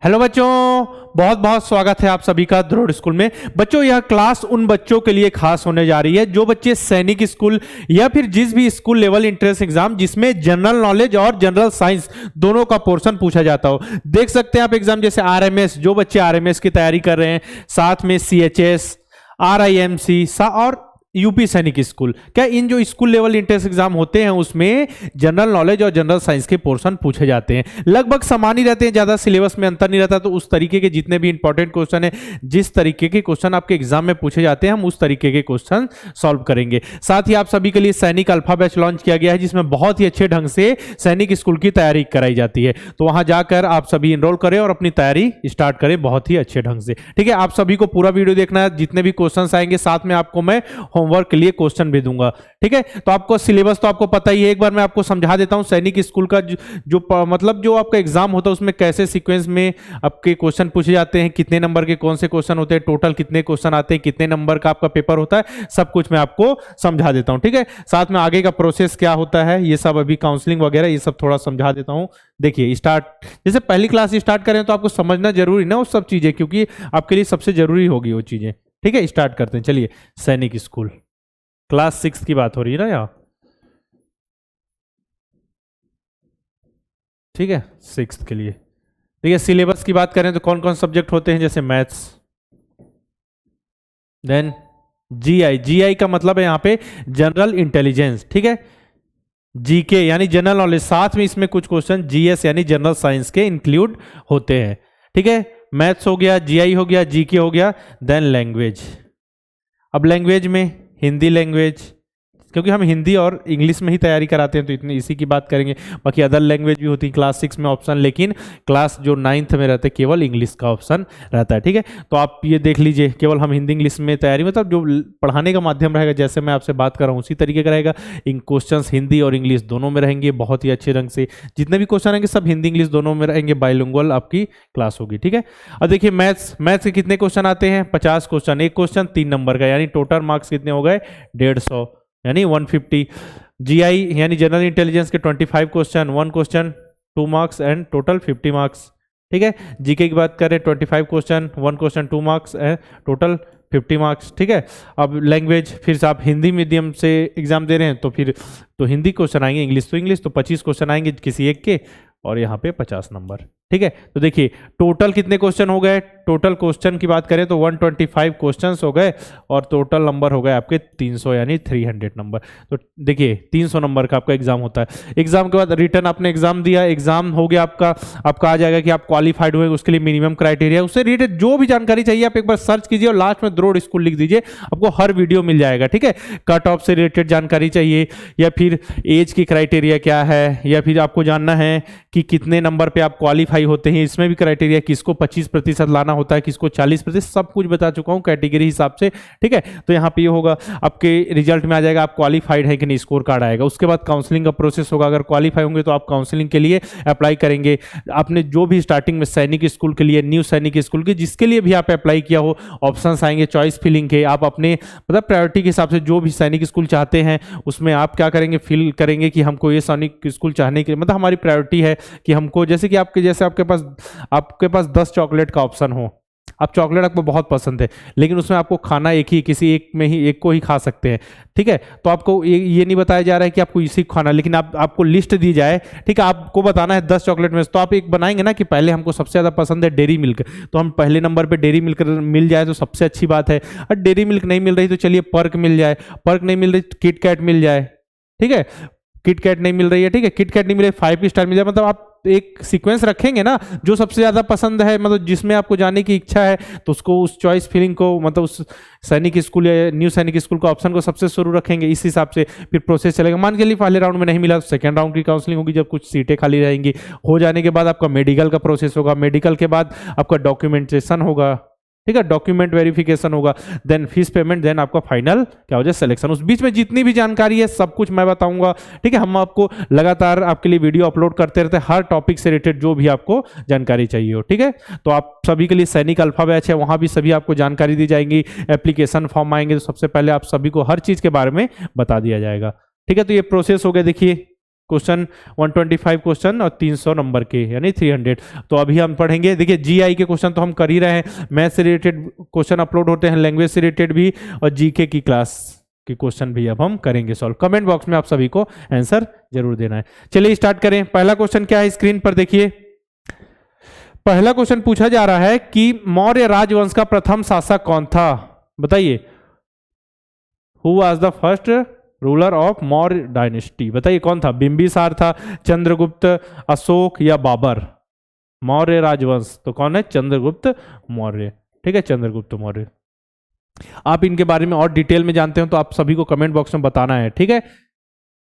Hello बच्चों, बहुत बहुत स्वागत है आप सभी का द्रोड़ स्कूल में। बच्चों, यह क्लास उन बच्चों के लिए खास होने जा रही है जो बच्चे सैनिक स्कूल या फिर जिस भी स्कूल लेवल एंट्रेंस एग्जाम जिसमें जनरल नॉलेज और जनरल साइंस दोनों का पोर्शन पूछा जाता हो। देख सकते हैं आप एग्जाम जैसे आरएमएस, जो बच्चे आरएमएस की तैयारी कर रहे हैं, साथ में सीएचएस, आरआईएमसी और यूपी सैनिक स्कूल, क्या इन जो स्कूल लेवल एंट्रेंस एग्जाम होते हैं उसमें जनरल नॉलेज और जनरल साइंस के पोर्शन पूछे जाते हैं। लगभग समान ही रहते हैं, ज्यादा सिलेबस में अंतर नहीं रहता। तो उस तरीके के जितने भी इंपॉर्टेंट क्वेश्चन है, जिस तरीके के क्वेश्चन आपके एग्जाम में पूछे जाते हैं, हम उस तरीके के क्वेश्चन सॉल्व करेंगे। साथ ही आप सभी के लिए सैनिक अल्फा बैच लॉन्च किया गया है, जिसमें बहुत ही अच्छे ढंग से सैनिक स्कूल की तैयारी कराई जाती है। तो वहां जाकर आप सभी इनरोल करें और अपनी तैयारी स्टार्ट करें बहुत ही अच्छे ढंग से। ठीक है, आप सभी को पूरा वीडियो देखना है, जितने भी क्वेश्चन आएंगे साथ में आपको मैं होमवर्क के लिए क्वेश्चन भी दूंगा। ठीक है, तो आपको सिलेबस तो आपको पता ही है, एक बार मैं आपको समझा देता हूं। सैनिक स्कूल का मतलब जो आपका एग्जाम होता है उसमें कैसे सीक्वेंस में आपके क्वेश्चन पूछे जाते हैं, कितने नंबर के कौन से क्वेश्चन होते हैं, टोटल कितने क्वेश्चन आते हैं, कितने नंबर का आपका पेपर होता है, सब कुछ मैं आपको समझा देता हूं। ठीक है, साथ में आगे का प्रोसेस क्या होता है, ये सब अभी काउंसलिंग वगैरह ये सब थोड़ा समझा देता हूं। देखिए, स्टार्ट जैसे पहली क्लास स्टार्ट करें तो आपको समझना जरूरी ना वो सब चीजें, क्योंकि आपके लिए सबसे जरूरी होगी वो चीजें। ठीक है, स्टार्ट करते हैं। चलिए, सैनिक स्कूल क्लास 6 की बात हो रही है ना यहाँ। ठीक है, 6th के लिए देखिए, सिलेबस की बात करें तो कौन कौन सब्जेक्ट होते हैं, जैसे मैथ्स, देन जीआई। जीआई का मतलब है यहाँ पे जनरल इंटेलिजेंस। ठीक है, जीके यानी जनरल नॉलेज, साथ में इसमें कुछ क्वेश्चन जीएस यानी जनरल साइंस के इंक्लूड होते हैं। ठीक है, मैथ्स हो गया, जीआई हो गया, जीके हो गया, देन लैंग्वेज। अब लैंग्वेज में हिंदी लैंग्वेज, क्योंकि हम हिंदी और इंग्लिश में ही तैयारी कराते हैं तो इतनी इसी की बात करेंगे। बाकी अदर लैंग्वेज भी होती है क्लास 6 में ऑप्शन, लेकिन क्लास जो 9th में रहते केवल इंग्लिश का ऑप्शन रहता है। ठीक है, तो आप ये देख लीजिए, केवल हम हिंदी इंग्लिश में तैयारी, मतलब जो पढ़ाने का माध्यम रहेगा, जैसे मैं आपसे बात कर रहा हूँ उसी तरीके का रहेगा। इन क्वेश्चन हिंदी और इंग्लिश दोनों में रहेंगे बहुत ही अच्छे ढंग से। जितने भी क्वेश्चन रहेंगे सब हिंदी इंग्लिश दोनों में रहेंगे, बाइलिंगुअल आपकी क्लास होगी। ठीक है, अब देखिए मैथ्स के कितने क्वेश्चन आते हैं, 50 क्वेश्चन, एक क्वेश्चन 3 नंबर का, यानी टोटल मार्क्स कितने हो गए, 150 यानी 150। जीआई यानी जनरल इंटेलिजेंस के 25 question, 1 question 2 marks and total 50 marks. ठीक है, जीके की बात करें 25 question, 1 question 2 marks and total 50 marks. ठीक है, अब लैंग्वेज, फिर से आप हिंदी मीडियम से एग्जाम दे रहे हैं तो फिर तो हिंदी क्वेश्चन आएंगे, इंग्लिश तो इंग्लिश, तो 25 क्वेश्चन आएंगे किसी एक के, और यहाँ पे 50 नंबर। ठीक है, तो देखिए टोटल कितने क्वेश्चन हो गए, टोटल क्वेश्चन की बात करें तो 125 क्वेश्चंस हो गए और टोटल नंबर हो गए आपके 300 यानी 300 नंबर। तो देखिए 300 नंबर का आपका एग्जाम होता है। एग्जाम के बाद रिटर्न आपने एग्जाम दिया, एग्जाम हो गया आपका आ जाएगा कि आप क्वालिफाइड हुए, उसके लिए मिनिमम क्राइटेरिया, उससे रिलेटेड जो भी जानकारी चाहिए आप एक बार सर्च कीजिए और लास्ट में द्रोड़ स्कूल लिख दीजिए, आपको हर वीडियो मिल जाएगा। ठीक है, कट ऑफ से रिलेटेड जानकारी चाहिए, या फिर एज की क्राइटेरिया क्या है, या फिर आपको जानना है कि कितने नंबर पे आप क्वालिफाई होते हैं, इसमें भी क्राइटेरिया, किसको 25% लाना होता है, किसको 40%, सब कुछ बता चुका हूं कैटेगरी हिसाब से। ठीक है, तो यहाँ पे ये होगा, आपके रिजल्ट में आ जाएगा आप क्वालिफाइड है कि नहीं, स्कोर कार्ड आएगा। उसके बाद काउंसलिंग का प्रोसेस होगा, अगर क्वालिफाई होंगे तो आप काउंसलिंग के लिए अप्लाई करेंगे। आपने जो भी स्टार्टिंग में सैनिक स्कूल के लिए, न्यू सैनिक स्कूल के, जिसके लिए भी आप अप्लाई किया हो, ऑप्शन आएंगे चॉइस फिलिंग के, आप अपने मतलब प्रायोरिटी के हिसाब से जो भी सैनिक स्कूल चाहते हैं उसमें आप क्या करेंगे, फिल करेंगे कि हमको ये सैनिक स्कूल चाहने के मतलब हमारी प्रायोरिटी है कि हमको, जैसे कि आपके पास 10 चॉकलेट का ऑप्शन हो, आप चॉकलेट आपको बहुत पसंद है, लेकिन उसमें आपको खाना एक ही, किसी एक में ही एक को ही खा सकते हैं। ठीक है, तो आपको ये नहीं बताया जा रहा है कि आपको इसी को खाना, लेकिन आपको लिस्ट दी जाए। ठीक है, आपको बताना है 10 चॉकलेट में, तो आप एक बनाएंगे ना कि पहले हमको सबसे ज्यादा पसंद है डेयरी मिल्क, तो हम पहले नंबर पे डेयरी मिल्क मिल जाए तो सबसे अच्छी बात है। और डेयरी मिल्क नहीं मिल रही तो चलिए पर्क मिल जाए, पर्क नहीं मिल रही किट कैट मिल जाए। ठीक है, किट कैट नहीं मिल रही है, ठीक है, किट कैट नहीं मिल रही, 5 स्टार मिल जाए। मतलब आप एक सीक्वेंस रखेंगे ना, जो सबसे ज्यादा पसंद है, मतलब जिसमें आपको जाने की इच्छा है, तो उसको, उस चॉइस फिलिंग को, मतलब उस सैनिक स्कूल या न्यू सैनिक स्कूल का ऑप्शन को सबसे शुरू रखेंगे। इस हिसाब से फिर प्रोसेस चलेगा। मान के लिए पहले राउंड में नहीं मिला तो सेकंड राउंड की काउंसलिंग होगी, जब कुछ सीटें खाली रहेंगी। हो जाने के बाद आपका मेडिकल का प्रोसेस होगा, मेडिकल के बाद आपका डॉक्यूमेंटेशन होगा। ठीक है, डॉक्यूमेंट वेरिफिकेशन होगा, देन फीस पेमेंट, देन आपका फाइनल क्या हो जाए, सिलेक्शन। उस बीच में जितनी भी जानकारी है सब कुछ मैं बताऊंगा। ठीक है, हम आपको लगातार आपके लिए वीडियो अपलोड करते रहते हैं, हर टॉपिक से रिलेटेड जो भी आपको जानकारी चाहिए हो। ठीक है, तो आप सभी के लिए सैनिक अल्फा बैच है, वहां भी सभी आपको जानकारी दी जाएगी। एप्लीकेशन फॉर्म आएंगे तो सबसे पहले आप सभी को हर चीज के बारे में बता दिया जाएगा। ठीक है, तो ये प्रोसेस हो गया। देखिए क्वेश्चन 125 क्वेश्चन और 300 नंबर के यानी 300। तो अभी हम पढ़ेंगे, देखिए जीआई के क्वेश्चन तो हम कर ही रहे हैं, मैथ से रिलेटेड क्वेश्चन अपलोड होते हैं, लैंग्वेज से रिलेटेड भी, और जीके की क्लास के क्वेश्चन भी अब हम करेंगे सॉल्व। कमेंट बॉक्स में आप सभी को आंसर जरूर देना है। चलिए स्टार्ट करें। पहला क्वेश्चन क्या है, स्क्रीन पर देखिए। पहला क्वेश्चन पूछा जा रहा है कि मौर्य राजवंश का प्रथम शासक कौन था, बताइए। Who was the first ruler of Maurya dynasty, बताइए कौन था। बिंबिसार था, चंद्रगुप्त, अशोक या बाबर। मौर्य राजवंश तो कौन है, चंद्रगुप्त मौर्य। ठीक है, चंद्रगुप्त मौर्य। आप इनके बारे में और डिटेल में जानते हो तो आप सभी को कमेंट बॉक्स में बताना है, ठीक है,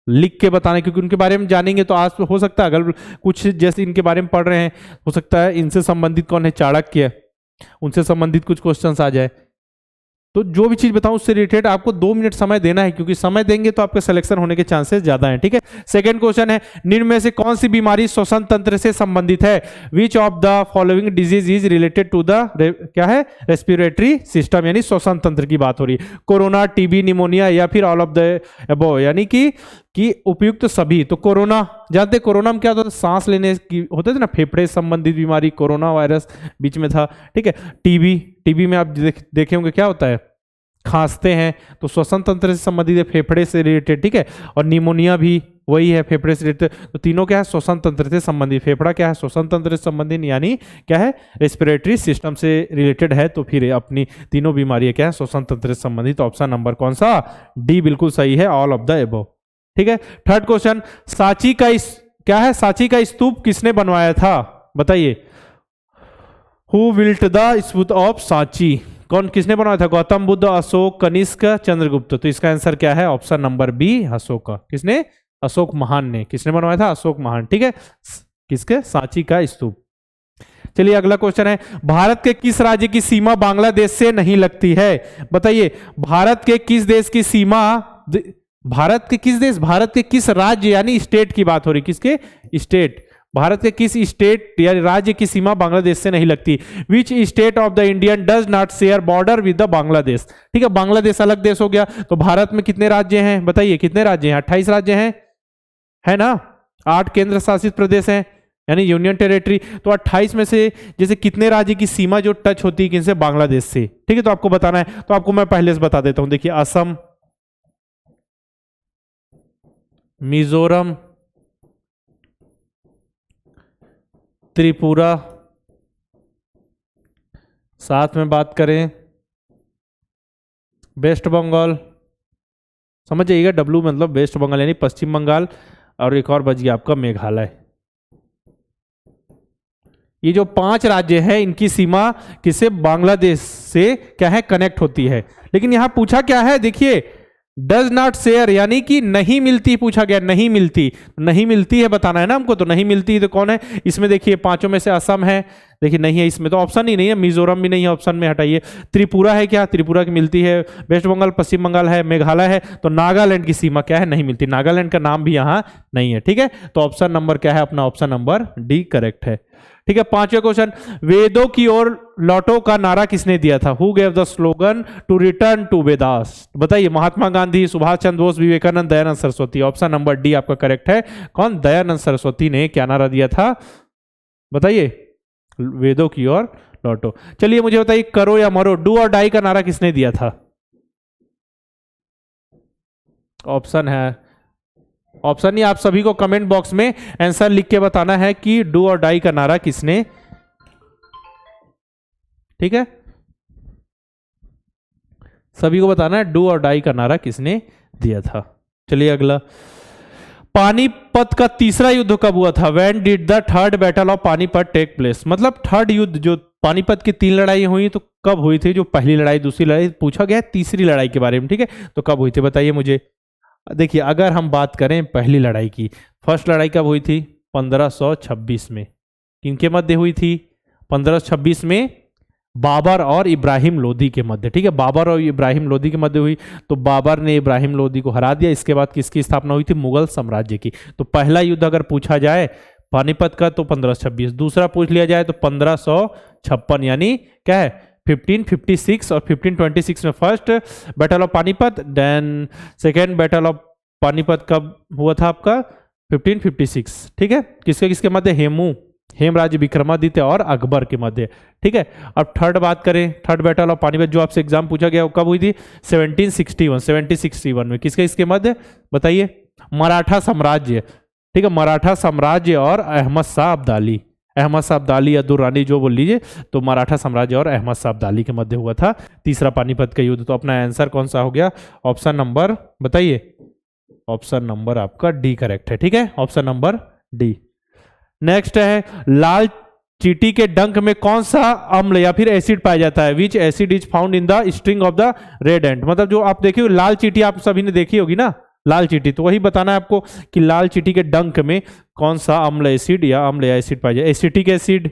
लिख के बताना है, क्योंकि उनके बारे में जानेंगे तो आज हो सकता है अगर कुछ जैसे इनके बारे में पढ़ रहे हैं, हो सकता है इनसे संबंधित कौन है, चाणक्य, उनसे संबंधित कुछ क्वेश्चंस आ जाए। तो जो भी चीज बताऊं उससे रिलेटेड आपको 2 मिनट समय देना है, क्योंकि समय देंगे तो आपके सिलेक्शन होने के चांसेस ज्यादा हैं, ठीक है। सेकंड क्वेश्चन है, निम्न में से कौन सी बीमारी श्वसन तंत्र से संबंधित है। Which of the following disease is related to the क्या है, रेस्पिरेटरी सिस्टम, यानी श्वसन तंत्र की बात हो रही है। कोरोना, टीबी, निमोनिया या फिर ऑल ऑफ द अबव, यानी कि उपयुक्त सभी। तो कोरोना जानते, कोरोना में क्या होता था, सांस लेने की होते थे ना, फेफड़े संबंधित बीमारी, कोरोना वायरस बीच में था, ठीक है। टीबी में आप देखे होंगे क्या होता है, खांसते हैं, तो श्वसन तंत्र से संबंधित है, फेफड़े से रिलेटेड, ठीक है। और निमोनिया भी वही है, फेफड़े से रिलेटेड। तो तीनों क्या है, श्वसन तंत्र से संबंधित। फेफड़ा क्या है, श्वसन तंत्र से संबंधित, यानी क्या है, रेस्पिरेटरी सिस्टम से रिलेटेड है। तो फिर अपनी तीनों बीमारियां क्या है, श्वसन तंत्र से संबंधित। ऑप्शन नंबर कौन सा, डी बिल्कुल सही है, ऑल ऑफ द एबव, ठीक है। थर्ड क्वेश्चन, सांची का क्या है, सांची का स्तूप किसने बनवाया था, बताइए। Who built the stupa of Sanchi, कौन किसने बनवाया था, गौतम बुद्ध, अशोक, कनिष्क, चंद्रगुप्त। तो इसका आंसर क्या है, ऑप्शन नंबर बी, अशोक। किसने, अशोक महान ने। किसने बनवाया था, अशोक महान, ठीक है। किसके, सांची का स्तूप। चलिए अगला क्वेश्चन है, भारत के किस राज्य की सीमा बांग्लादेश से नहीं लगती है, बताइए। भारत के किस देश की सीमा, भारत के किस राज्य यानी स्टेट की बात हो रही, किसके, स्टेट, भारत के किस स्टेट या राज्य की सीमा बांग्लादेश से नहीं लगती। Which state of the Indian does not share border with the Bangladesh, ठीक है। बांग्लादेश अलग देश हो गया, तो भारत में कितने राज्य हैं, बताइए कितने राज्य हैं, 28 राज्य हैं, है ना। 8 केंद्र शासित प्रदेश हैं यानी यूनियन टेरिटरी। तो 28 में से जैसे कितने राज्य की सीमा जो टच होती है किनसे, बांग्लादेश से, ठीक है। तो आपको बताना है, तो आपको मैं पहले से बता देता हूं, देखिए असम, मिजोरम, त्रिपुरा, साथ में बात करें वेस्ट बंगाल, समझ जाइएगा, डब्लू मतलब वेस्ट बंगाल यानी पश्चिम बंगाल, और एक और बच गया आपका मेघालय। ये जो 5 राज्य हैं इनकी सीमा किसे, बांग्लादेश से क्या है, कनेक्ट होती है। लेकिन यहां पूछा क्या है, देखिए डज नॉट शेयर यानी कि नहीं मिलती, पूछा गया नहीं मिलती, नहीं मिलती है बताना है ना हमको। तो नहीं मिलती तो कौन है इसमें, देखिए 5 में से असम है, देखिए नहीं है इसमें, तो ऑप्शन ही नहीं है। मिजोरम भी नहीं है, ऑप्शन में हटाइए। त्रिपुरा है क्या, त्रिपुरा की मिलती है। वेस्ट बंगाल, पश्चिम बंगाल है, मेघालय है। तो नागालैंड की सीमा क्या है, नहीं मिलती, नागालैंड का नाम भी यहाँ नहीं है, ठीक है। तो ऑप्शन नंबर क्या है अपना, ऑप्शन नंबर डी करेक्ट है, ठीक है। 5वां क्वेश्चन, वेदों की ओर लौटो का नारा किसने दिया था। Who gave the slogan to return to Vedas, बताइए। Mahatma Gandhi, Subhash Chandra Bose, Vivekananda, Dayanand Saraswati. Option number D आपका करेक्ट है। कौन, दयानंद सरस्वती ने क्या नारा दिया था, बताइए। वेदों की ओर लौटो। चलिए मुझे बताइए, करो या मरो, डू और डाई का नारा किसने दिया था। ऑप्शन है, ऑप्शन नहीं, आप सभी को कमेंट बॉक्स में आंसर लिख के बताना है कि डू और डाई का नारा किसने, ठीक है, सभी को बताना है डू और डाई का नारा किसने दिया था। चलिए अगला, पानीपत का तीसरा युद्ध कब हुआ था। When did the third battle of Panipat take place, मतलब थर्ड युद्ध, जो पानीपत की 3 लड़ाई हुई तो कब हुई थी, जो पहली लड़ाई, दूसरी लड़ाई, पूछा गया तीसरी लड़ाई के बारे में, ठीक है। तो कब हुई थी बताइए मुझे। देखिए अगर हम बात करें पहली लड़ाई की, फर्स्ट लड़ाई कब हुई थी, 1526 में। किनके मध्य हुई थी, 1526 में बाबर और इब्राहिम लोदी के मध्य, ठीक है। बाबर और इब्राहिम लोदी के मध्य हुई, तो बाबर ने इब्राहिम लोदी को हरा दिया। इसके बाद किसकी स्थापना हुई थी, मुगल साम्राज्य की। तो पहला युद्ध अगर पूछा जाए पानीपत का तो 1526, दूसरा पूछ लिया जाए तो 1556, यानी क्या है 1556 और 1526 में first battle of Panipat. Then second battle of Panipat कब हुआ था आपका, 1556, ठीक है। किसके किसके मध्य? हेमराज विक्रमादित्य और अकबर के मध्य, ठीक है। अब थर्ड बात करें, थर्ड बैटल ऑफ पानीपत जो आपसे एग्जाम पूछा गया वो कब हुई थी? 1761 में। किसके किसके मध्य बताइए? मराठा साम्राज्य, ठीक है, मराठा साम्राज्य और अहमद शाह अब्दाली, अहमद शाह अब्दाली या दुर्रानी जो बोल लीजिए, तो मराठा साम्राज्य और अहमद शाह अब्दाली के मध्य हुआ था तीसरा पानीपत का युद्ध। तो अपना आंसर कौन सा हो गया? ऑप्शन नंबर बताइए, ऑप्शन नंबर आपका डी करेक्ट है, ठीक है, ऑप्शन नंबर डी। नेक्स्ट है, लाल चींटी के डंक में कौन सा अम्ल या फिर एसिड पाया जाता है? विच acid is found in the string of the red एंट। मतलब जो आप देखिए लाल चींटी आप सभी ने देखी होगी ना, लाल चींटी, तो वही बताना है आपको कि लाल चींटी के डंक में कौन सा अम्ल या एसिड पाया जाए? एसिटिक एसिड,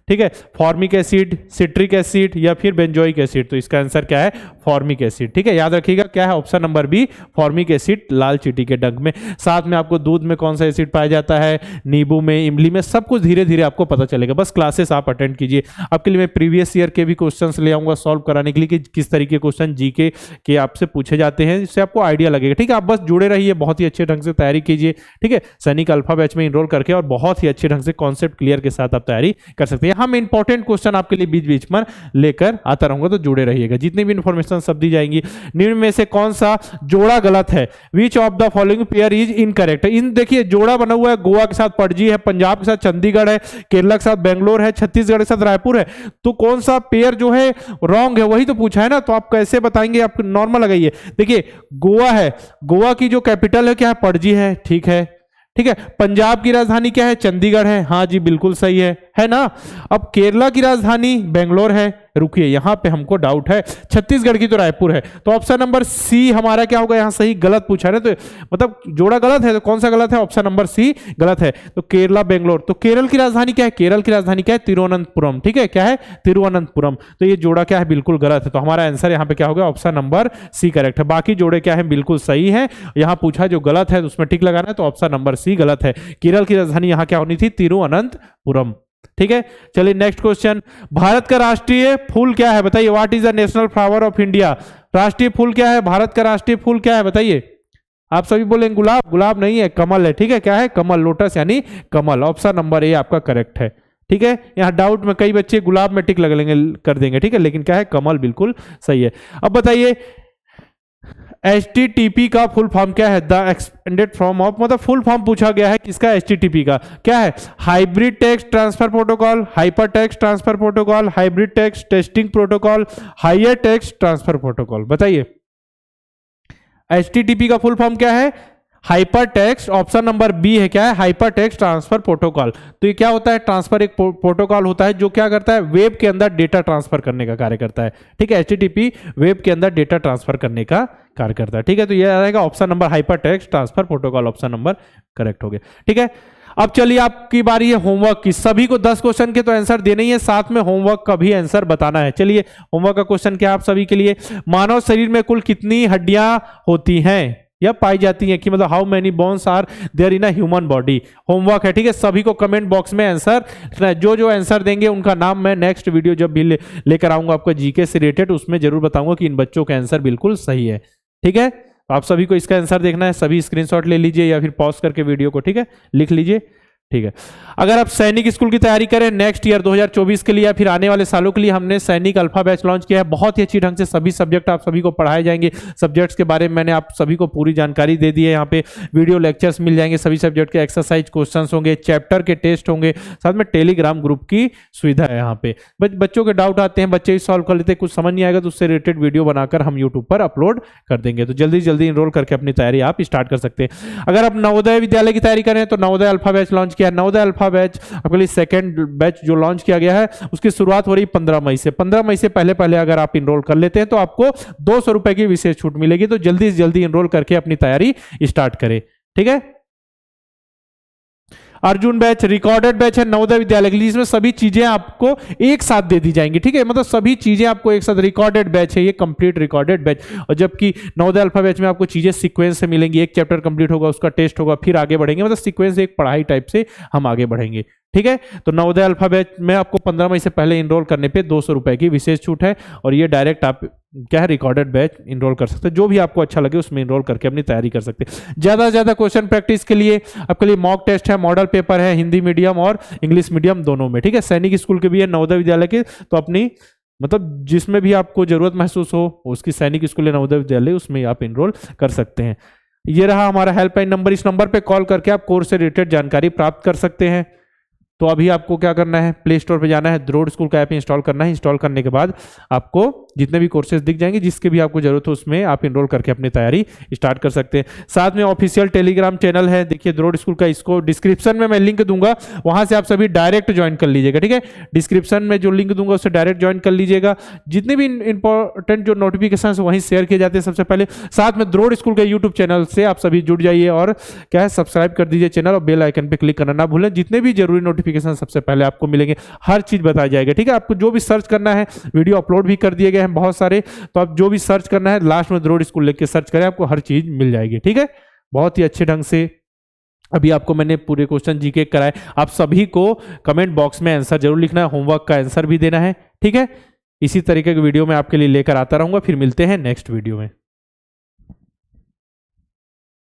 ठीक है, फॉर्मिक एसिड, सिट्रिक एसिड या फिर बेंजोइक एसिड। तो इसका आंसर क्या है? फॉर्मिक एसिड, ठीक है, याद रखिएगा क्या है? Option number B, formic acid लाल चींटी के डंक में। साथ में आपको दूध में कौन सा एसिड पाया जाता है, नींबू में, इमली में, सब कुछ धीरे धीरे आपको पता चलेगा। बस क्लासेस आप अटेंड कीजिए। आपके लिए मैं प्रीवियस ईयर के भी क्वेश्चंस ले आऊंगा सॉल्व कराने के लिए कि किस तरीके क्वेश्चन जीके के आपसे पूछे जाते हैं, इससे आपको आइडिया लगेगा, ठीक है। आप बस जुड़े रहिए, बहुत ही अच्छे ढंग से तैयारी कीजिए, ठीक है। सैनिक अल्फा बैच में इनरोल करके और बहुत ही अच्छे ढंग से कॉन्सेप्ट क्लियर के साथ आप तैयारी कर सकते हैं। हम इंपॉर्टेंट क्वेश्चन आपके लिए बीच बीच में लेकर आता रहूंगा, तो जुड़े रहिएगा। जितनी भी इंफॉर्मेशन सब दी जाएंगी। निम्न में से कौन सा जोड़ा गलत है? Which of the following pair is incorrect. इन देखिए जोड़ा बना हुआ है, गोवा के साथ पणजी है, पंजाब के साथ चंडीगढ़ है, केरला के साथ बेंगलोर है, छत्तीसगढ़ के साथ रायपुर है। तो कौन सा पेयर जो है रॉन्ग है, वही तो पूछा है ना। तो आप कैसे बताएंगे? आप नॉर्मल लगाइए। देखिए गोवा है, गोवा की जो कैपिटल है क्या है? पणजी है, ठीक है, ठीक है। पंजाब की राजधानी क्या है? चंडीगढ़ है, हाँ जी बिल्कुल सही है ना। अब केरला की राजधानी बेंगलोर है, रुकिए यहां पे हमको डाउट है, छत्तीसगढ़ की तो रायपुर है। तो ऑप्शन नंबर सी हमारा क्या होगा? यहां सही गलत पूछा है ना, तो मतलब जोड़ा गलत है, तो कौन सा गलत है? ऑप्शन नंबर सी गलत है। तो केरला बेंगलोर, तो केरल की राजधानी क्या है? केरल की राजधानी क्या है? तिरुवनंतपुरम, ठीक है, क्या है? तिरुवनंतपुरम। तो ये जोड़ा क्या है? बिल्कुल गलत है। तो हमारा आंसर यहाँ पे क्या होगा? ऑप्शन नंबर सी करेक्ट है। बाकी जोड़े क्या है? बिल्कुल सही है। यहाँ पूछा जो गलत है उसमें टिक लगाना है, तो ऑप्शन नंबर सी गलत है। केरल की राजधानी यहाँ क्या होनी थी? तिरुवनंतपुरम, ठीक है। चलिए नेक्स्ट क्वेश्चन, भारत का राष्ट्रीय फूल क्या है? बताइए। What is the national flower of India. राष्ट्रीय फूल क्या है? भारत का राष्ट्रीय फूल क्या है बताइए। आप सभी बोलेंगे गुलाब, गुलाब नहीं है, कमल है, ठीक है। क्या है? कमल, लोटस यानी कमल। ऑप्शन नंबर ए आपका करेक्ट है, ठीक है। यहाँ डाउट में कई बच्चे गुलाब में टिक लग लेंगे, कर देंगे, ठीक है, लेकिन क्या है? कमल बिल्कुल सही है। अब बताइए HTTP का फुल फॉर्म क्या है? द एक्सपेंडेड फॉर्म ऑफ, मतलब फुल फॉर्म पूछा गया है किसका? HTTP का क्या है? Hybrid text transfer protocol, hyper text transfer protocol, hybrid text testing protocol, higher text transfer protocol. बताइए HTTP का फुल फॉर्म क्या है? Hyper text, option number B है, क्या है? Hyper text transfer protocol. तो ये क्या होता है? ट्रांसफर एक प्रोटोकॉल होता है जो क्या करता है? वेब के अंदर डेटा ट्रांसफर करने का कार्य करता है, ठीक है। HTTP वेब के अंदर डेटा ट्रांसफर करने का कार्य करता है, ठीक है। तो ये रहेगा option number hyper text transfer protocol, option number correct हो गया, ठीक है। अब चलिए आपकी बारी है होमवर्क की। सभी को 10 क्वेश्चन के तो आंसर देने ही है, साथ में होमवर्क का भी आंसर बताना है। चलिए होमवर्क का क्वेश्चन क्या आप सभी के लिए, मानव शरीर में कुल कितनी हड्डियां होती हैं या पाई जाती हैं, कि मतलब how many bones are there in a human body. Homework है, ठीक है। सभी को कमेंट बॉक्स में आंसर, जो आंसर देंगे उनका नाम मैं नेक्स्ट वीडियो जब भी लेकर आऊंगा आपको जीके से रिलेटेड, उसमें जरूर बताऊंगा कि इन बच्चों का आंसर बिल्कुल सही है, ठीक है। तो आप सभी को इसका आंसर देखना है, सभी स्क्रीनशॉट ले लीजिए या फिर पॉज करके वीडियो को, ठीक है, लिख लीजिए, ठीक है। अगर आप सैनिक स्कूल की तैयारी करें नेक्स्ट ईयर 2024 के लिए या फिर आने वाले सालों के लिए, हमने सैनिक अल्फा बैच लॉन्च किया है। बहुत ही अच्छी ढंग से सभी सब्जेक्ट आप सभी को पढ़ाए जाएंगे। सब्जेक्ट्स के बारे में मैंने आप सभी को पूरी जानकारी दे दी है। यहाँ पे वीडियो लेक्चर्स मिल जाएंगे, सभी सब्जेक्ट के एक्सरसाइज क्वेश्चंस होंगे, चैप्टर के टेस्ट होंगे, साथ में टेलीग्राम ग्रुप की सुविधा है यहाँ पे। बच्चों के डाउट आते हैं, बच्चे सॉल्व कर लेते हैं, कुछ समझ नहीं आएगा तो उससे रिलेटेड वीडियो बनाकर हम यूट्यूब पर अपलोड कर देंगे। तो जल्दी जल्दी इनरोल करके अपनी तैयारी आप स्टार्ट कर सकते हैं। अगर आप नवोदय विद्यालय की तैयारी करें तो नवोदय अल्फा बैच लॉन्च किया है। नवोदय अल्फा बैच आपके लिए सेकंड बैच जो लॉन्च किया गया है, उसकी शुरुआत हो रही 15 मई से। 15 मई से पहले पहले अगर आप इनरोल कर लेते हैं तो आपको 200 रुपए की विशेष छूट मिलेगी। तो जल्दी से जल्दी इनरोल करके अपनी तैयारी स्टार्ट करें, ठीक है। अर्जुन बैच रिकॉर्डेड बैच है नवोदय विद्यालय के लिए, इसमें सभी चीजें आपको एक साथ दे दी जाएंगी, ठीक है। मतलब सभी चीजें आपको एक साथ, रिकॉर्डेड बैच है ये, कंप्लीट रिकॉर्डेड बैच। और जबकि नवोदय अल्फा बैच में आपको चीजें सीक्वेंस से मिलेंगी, एक चैप्टर कंप्लीट होगा, उसका टेस्ट होगा, फिर आगे बढ़ेंगे, मतलब सीक्वेंस एक पढ़ाई टाइप से हम आगे बढ़ेंगे, ठीक है। तो नवोदय अल्फा बैच में आपको 15 मई से पहले इनरोल करने पे 200 रुपए की विशेष छूट है, और ये डायरेक्ट आप क्या है, रिकॉर्डेड बैच इनरोल कर सकते हैं। जो भी आपको अच्छा लगे उसमें इनरोल करके अपनी तैयारी कर सकते हैं। ज़्यादा से ज़्यादा क्वेश्चन प्रैक्टिस के लिए आपके लिए मॉक टेस्ट है, मॉडल पेपर है, हिंदी मीडियम और इंग्लिश मीडियम दोनों में, ठीक है। सैनिक स्कूल के भी है, नवोदय विद्यालय के, तो अपनी मतलब जिसमें भी आपको जरूरत महसूस हो उसकी सैनिक स्कूल या नवोदय विद्यालय उसमें आप इनरोल कर सकते हैं। ये रहा हमारा हेल्पलाइन नंबर, इस नंबर पे कॉल करके आप कोर्स से रिलेटेड जानकारी प्राप्त कर सकते हैं। तो अभी आपको क्या करना है, प्ले स्टोर पे जाना है, द्रोड़ स्कूल का ऐप इंस्टॉल करना है। इंस्टॉल करने के बाद आपको जितने भी कोर्सेज दिख जाएंगे, जिसके भी आपको जरूरत हो उसमें आप इनरोल करके अपनी तैयारी स्टार्ट कर सकते हैं। साथ में ऑफिशियल टेलीग्राम चैनल है, देखिए द्रोड़ स्कूल का, इसको डिस्क्रिप्शन में मैं लिंक दूंगा, वहां से आप सभी डायरेक्ट ज्वाइन कर लीजिएगा, ठीक है। डिस्क्रिप्शन में जो लिंक दूंगा उससे डायरेक्ट ज्वाइन कर लीजिएगा। जितने भी इंपॉर्टेंट जो नोटिफिकेशन वहीं शेयर किए जाते हैं सबसे पहले। साथ में द्रोड़ स्कूल के यूट्यूब चैनल से आप सभी जुड़ जाइए और क्या है, सब्सक्राइब कर दीजिए चैनल और बेल आइकन पे क्लिक करना ना भूलें। जितने भी जरूरी नोटिफिकेशन सबसे पहले आपको मिलेंगे, हर चीज बताया जाएगा, ठीक है। आपको जो भी सर्च करना है, वीडियो अपलोड भी कर दिए गए हैं बहुत सारे, तो आप जो भी सर्च करना है लास्ट में द्रोड़ स्कूल लिख के सर्च करें, आपको हर चीज मिल जाएगी, ठीक है। बहुत ही अच्छे ढंग से अभी आपको मैंने पूरे क्वेश्चन जीके कराए। आप सभी को कमेंट बॉक्स में आंसर जरूर लिखना है, होमवर्क का आंसर भी देना है, ठीक है। इसी तरीके के वीडियो में आपके लिए लेकर आता रहूंगा। फिर मिलते हैं नेक्स्ट वीडियो में।